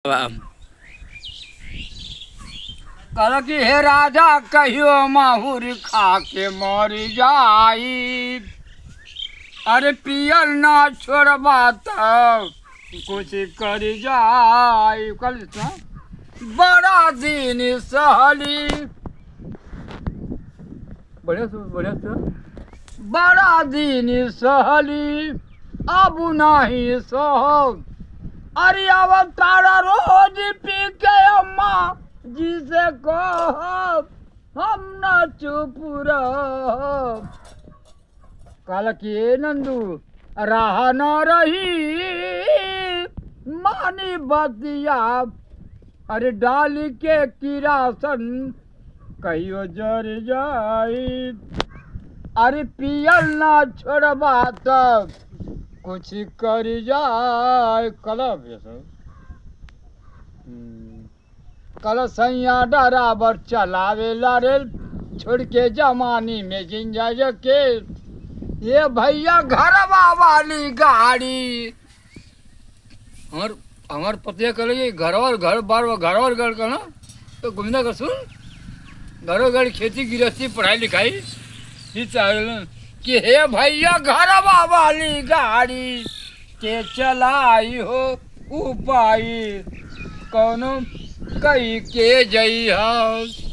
कल की हे राजा कहियो माहुर खा के मर जाई। अरे पियल ना छोड़बा तब कुछ कर जाई। कल बड़ा दिन सहली बढ़िया बड़ा दिन सहली अब नहीं सह। अरे अवतार रोज पी के अम्मा जिसे कहो हम न चुप रहो। कल की नंदू राह न रही मानी बतिया। अरे डाल के किरासन कहियो जर जाई। अरे पियल ना छोड़बा तब कुछ कर जाए। कल सैया डराबर चलावे लारेल छोड़ के जमानी में जिंजा के। ये भैया घरवा वाली गाड़ी हमार पतिया कर घर बार घर का ना तो घूमना कर सुन घरों घर खेती गृहस्थी पढ़ाई लिखाई ही चाहिए कि हे भैया घरवा वाली गाड़ी के चलाई हो उपाई कौनो कई के जई हो।